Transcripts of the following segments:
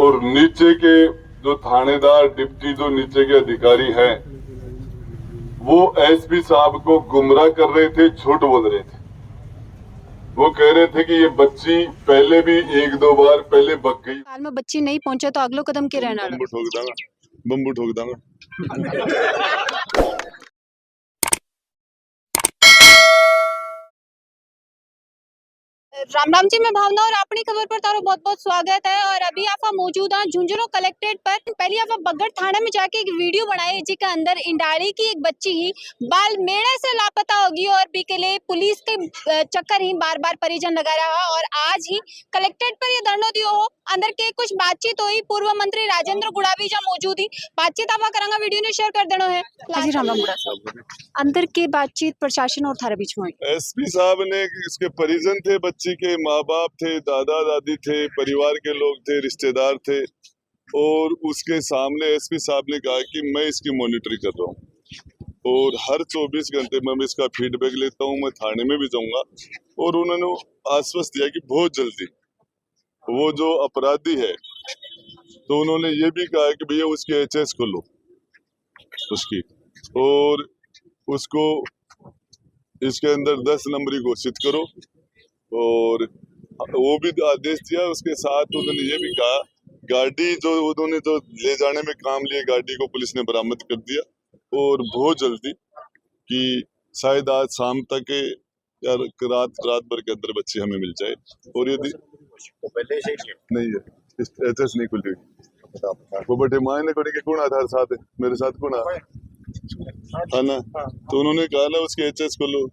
और नीचे के जो थानेदार डिप्टी जो नीचे के अधिकारी हैं वो एसपी साहब को गुमराह कर रहे थे, झूठ बोल रहे थे। वो कह रहे थे कि ये बच्ची पहले भी एक दो बार पहले बग गई। साल में बच्ची नहीं पहुंचे तो अगलो कदम के रहना बम्बू ठोक दांगा। राम राम जी, मैं भावना और अपनी खबर पर तारो बहुत बहुत स्वागत है। और अभी आप मौजूद हैं झुंझुनू कलेक्ट्रेट पर। पहले आप बगड़ थाने में जाके एक वीडियो बनाई जिसके अंदर इंडाड़ी की एक बच्ची ही बाल मेड़े से लापता होगी और भी के लिए पुलिस के चक्कर ही बार बार परिजन लगा रहा। और आज ही कलेक्ट्रेट पर ये धरना दियो हो, अंदर के कुछ बातचीत हुई। पूर्व मंत्री राजेंद्र गुड़ावी जा मौजूद ही बातचीत आप करांगा, वीडियो ने शेयर कर देना है। राम राम अंदर के बातचीत प्रशासन और थारे बीच में एसपी साहब ने, इसके परिजन थे, बच्ची के माँ बाप थे, दादा दादी थे, परिवार के लोग थे, रिश्तेदार थे। और उसके सामने एसपी साहब ने कहा कि मैं इसकी मॉनिटरिंग कर रहा हूँ और हर 24 घंटे में मैं इसका फीडबैक लेता हूँ, मैं थाने में भी जाऊंगा। और उन्होंने आश्वस्त दिया कि बहुत जल्दी वो जो अपराधी है, तो उन्होंने ये भी कहा कि भैया उसके एचएस खोलो उसकी, और उसको इसके अंदर 10 नंबरी घोषित करो। और वो भी आदेश दिया। उसके साथ उन्होंने ये भी कहा गाड़ी जो उन्होंने जो ले जाने में काम लिए, गाड़ी को पुलिस ने बरामद कर दिया और बहुत जल्दी कि शायद आज शाम तक या रात भर के अंदर बच्ची हमें मिल जाए। और यदि नहीं है एचएस नहीं खुली वो बटे मायने को लेके कौन आधार साथ है, मेरे साथ कौन है ना। तो उन्होंने कहा ना उसके एचएस को लो,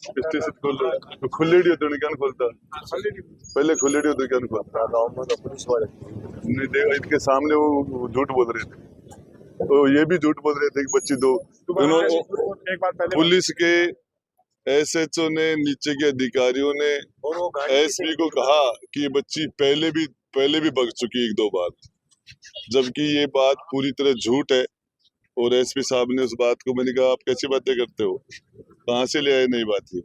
स्टेशन खोल लो। तो खुलेडी होते क्या खोलता, पहले खुलेडी होते क्या खोलता नहीं। देखो इनके सामने वो झूठ बोल रहे थे, तो ये भी झूठ बोल रहे थे कि बच्ची दो। पुलिस के एसएचओ ने, नीचे के अधिकारियों ने एसपी को कहा कि ये बच्ची पहले भी बग चुकी 1-2 बार, जबकि ये बात पूरी तरह झूठ है। और एसपी साहब ने उस बात को, मैंने कहा आप कैसी बातें करते हो, कहाँ से ले आए नई बात ये।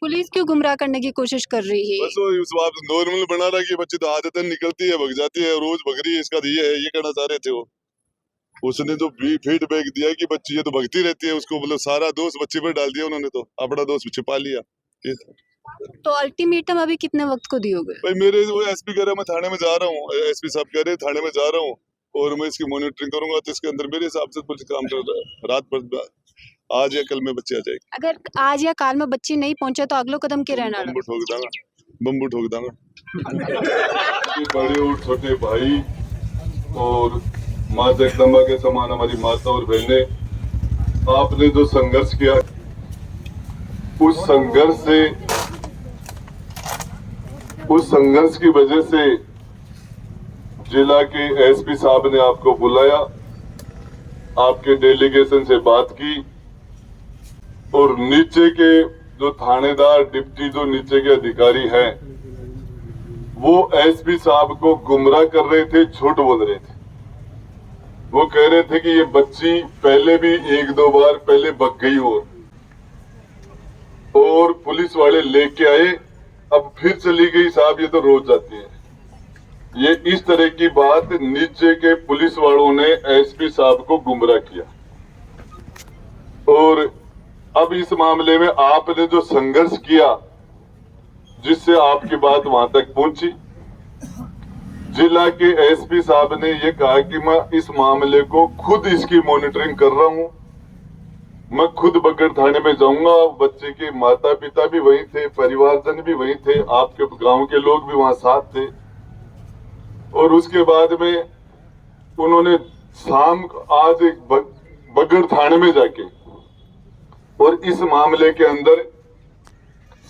पुलिस क्यों गुमराह करने की कोशिश कर रही है? बस वो उस बात नॉर्मल बना रहा कि बच्ची तो आदतन निकलती है, भग जाती है, रोज भग रही है, इसका ये है, ये कहना चाह रहे थे वो। उसने जो फीडबैक दिया कि बच्ची ये तो भगती रहती है, उसको मतलब सारा दोष बच्ची पर डाल दिया उन्होंने, तो अपना दोष छिपा लिया। तो अल्टीमेटम अभी कितने वक्त को दियोगे? भाई मेरे वो एसपी कह रहे मैं थाने में जा रहा हूँ, एसपी साहब कह रहे थाने में जा रहा हूँ और मैं इसकी मॉनिटरिंग करूंगा। तो इसके अंदर मेरे हिसाब से पुलिस काम कर रहा है। रात भर आज या कल में बच्ची आ जाएगी। अगर आज या कल में बच्ची नहीं पहुंचे तो अगलो कदम के रहना बम्बू ठोक दांगा। बड़े और छोटे भाई और माँ जगदम्बा के समान हमारी माता और बहनें, आपने जो संघर्ष किया, उस संघर्ष की वजह से जिला के एसपी साहब ने आपको बुलाया, आपके डेलीगेशन से बात की और नीचे के जो थानेदार डिप्टी जो नीचे के अधिकारी हैं वो एसपी साहब को गुमराह कर रहे थे, झूठ बोल रहे थे। वो कह रहे थे कि ये बच्ची पहले भी 1-2 बार पहले बग गई और पुलिस वाले लेके आए, अब फिर चली गई साहब, ये तो रोज जाती है। ये इस तरह की बात नीचे के पुलिस वालों ने एसपी साहब को गुमराह किया। और अब इस मामले में आपने जो संघर्ष किया, जिससे आपकी बात वहां तक पहुंची, जिला के एसपी साहब ने ये कहा कि मैं इस मामले को खुद इसकी मॉनिटरिंग कर रहा हूं, मैं खुद बगड़ थाने में जाऊंगा। बच्चे के माता पिता भी वहीं थे, परिवारजन भी वहीं थे, आपके गांव के लोग भी वहां साथ थे। और उसके बाद में उन्होंने शाम आज एक बगड़ थाने में जाके और इस मामले के अंदर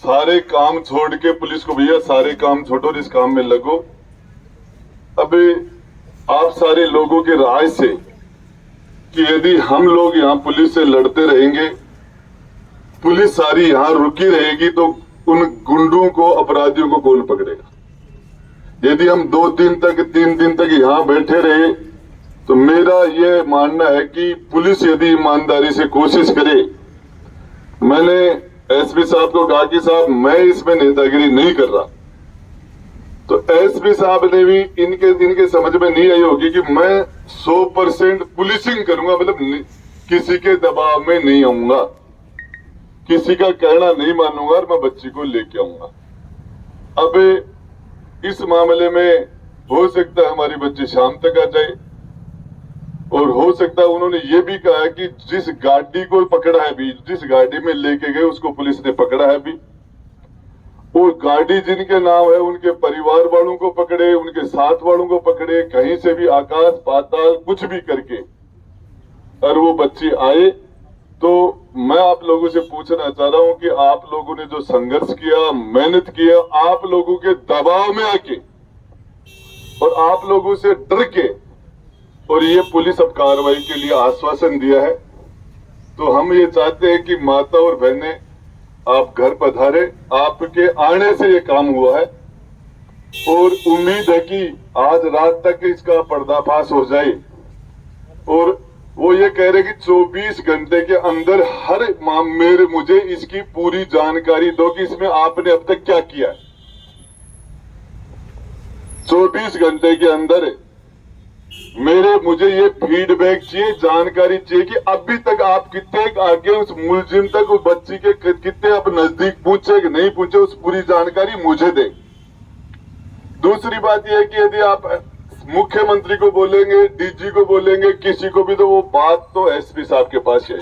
सारे काम छोड़ के पुलिस को, भैया सारे काम छोड़ो और इस काम में लगो। अबे आप सारे लोगों की राय से कि यदि हम लोग यहाँ पुलिस से लड़ते रहेंगे, पुलिस सारी यहाँ रुकी रहेगी, तो उन गुंडों को, अपराधियों को कौन पकड़ेगा। यदि हम 3 दिन तक यहाँ बैठे रहे, तो मेरा ये मानना है कि पुलिस यदि ईमानदारी से कोशिश करे, मैंने एसपी साहब को कहा कि साहब मैं इसमें नेतागिरी नहीं कर रहा, तो एसपी साहब ने भी इनके समझ में नहीं आई होगी कि मैं 100% पुलिसिंग करूंगा, मतलब किसी के दबाव में नहीं आऊंगा, किसी का कहना नहीं मानूंगा और मैं बच्ची को लेके आऊंगा। अब इस मामले में हो सकता है हमारी बच्ची शाम तक आ जाए, और हो सकता है उन्होंने ये भी कहा कि जिस गाड़ी को पकड़ा है भी, जिस गाड़ी में लेके गए उसको पुलिस ने पकड़ा है भी, और गाड़ी जिनके नाम है उनके परिवार वालों को पकड़े, उनके साथ वालों को पकड़े, कहीं से भी आकाश पाताल कुछ भी करके और वो बच्ची आए। तो मैं आप लोगों से पूछना चाह रहा हूं कि आप लोगों ने जो संघर्ष किया, मेहनत किया, आप लोगों के दबाव में आके और आप लोगों से डर के, और ये पुलिस अब कार्रवाई के लिए आश्वासन दिया है, तो हम ये चाहते हैं कि माता और बहनें आप घर पधारे, आपके आने से ये काम हुआ है, और उम्मीद है कि आज रात तक इसका पर्दाफाश हो जाए। और वो ये कह रहे कि 24 घंटे के अंदर मुझे इसकी पूरी जानकारी दो कि इसमें आपने अब तक क्या किया है। 24 घंटे के अंदर मुझे ये फीडबैक चाहिए, जानकारी चाहिए कि अभी तक आप कितने आगे उस मुलजिम तक, उस बच्ची के कितने आप नजदीक पहुंचे कि नहीं पहुंचे, उस पूरी जानकारी मुझे दे। दूसरी बात यह है कि यदि आप मुख्यमंत्री को बोलेंगे, डीजी को बोलेंगे, किसी को भी, तो वो बात तो एसपी साहब के पास है,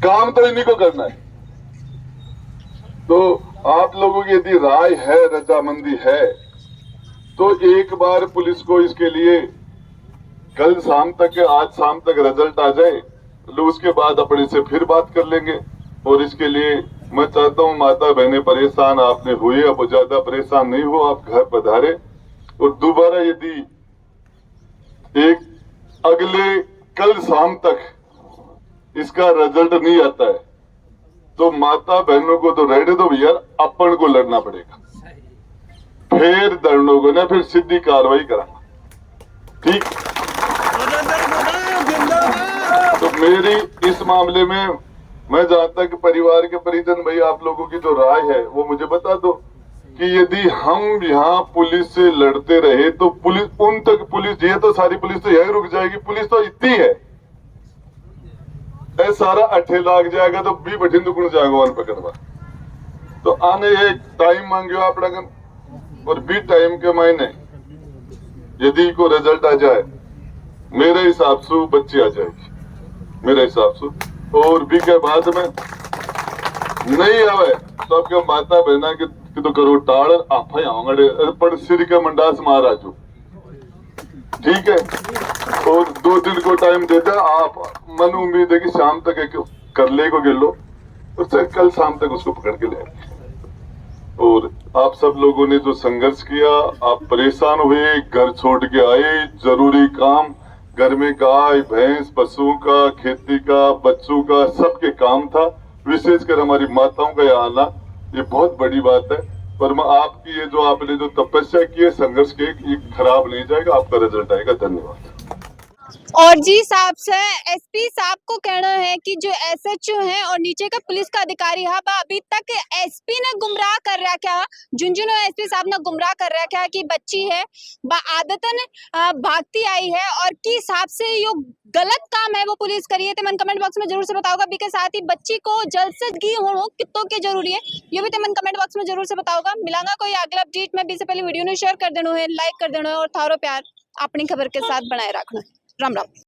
काम तो इन्हीं को करना है। तो आप लोगों की यदि राय है, रजामंदी है, तो एक बार पुलिस को इसके लिए कल शाम तक, आज शाम तक रिजल्ट आ जाए, तो उसके बाद अपने से फिर बात कर लेंगे। और इसके लिए मैं चाहता हूं माता बहनें परेशान आपने हुए, अब ज्यादा परेशान नहीं हो, आप घर पधारे। और दोबारा यदि अगले कल शाम तक इसका रिजल्ट नहीं आता है, तो माता बहनों को तो रहने दो भैया, अपन को लड़ना पड़ेगा, फिर दर्णों को ना, फिर सीधी कार्रवाई कराना, ठीक। तो मेरी इस मामले में, मैं जहां तक परिवार के परिजन भाई आप लोगों की जो राय है वो मुझे बता दो कि यदि हम यहाँ पुलिस से लड़ते रहे तो पुलिस ये तो सारी पुलिस तो यही रुक जाएगी। पुलिस तो इतनी है, सारा अठे लाग जाएगा तो भी बठिन दुगुण जाएगा वन पकड़वा। तो आने एक टाइम मांगियो अपना, और बी टाइम के मायने यदि को रिजल्ट आ जाए, मेरे हिसाब से बच्ची आ जाएगी, मेरे हिसाब से। और बी के बाद में नहीं आवे तो आपके माता बहना के तो करो टाड़ आप पर सिर के मंडास महाराजू, ठीक है। और 2 दिन को टाइम देता आप, मन उम्मीद है कि शाम तक एक कर ले को गिर लो, और कल शाम तक उसको पकड़ के ले आएंगे। और आप सब लोगों ने जो संघर्ष किया, आप परेशान हुए, घर छोड़ के आए, जरूरी काम घर में गाय भैंस पशुओं का, खेती का, बच्चों का, सबके काम था। विशेषकर हमारी माताओं का यहाँ आना ये बहुत बड़ी बात है। पर मैं आपकी ये जो आपने जो तपस्या की है, संघर्ष की, ये खराब नहीं जाएगा, आपका रिजल्ट आएगा। धन्यवाद। और जी साहब से एसपी साहब को कहना है कि जो एसएचओ है और नीचे का पुलिस का अधिकारी है, अभी तक एसपी ने गुमराह कर रहा क्या, झुंझुनू एसपी साहब ने गुमराह कर रहा क्या कि बच्ची है आदतन भागती आई है, और किस हिसाब से यो गलत काम है वो पुलिस करी है। तो मन कमेंट बॉक्स में जरूर से बताओगा। बी के साथ ही बच्ची को जल्द से जल्द हो कितों के जरूरी है, ये भी तो मन कमेंट बॉक्स में जरूर से बताओगा। मिलांगा कोई अगला अपडेट में, भी से पहले वीडियो ने शेयर कर देना है, लाइक कर देना है, और थारो प्यार अपनी खबर के साथ बनाए रखना है। राम राम।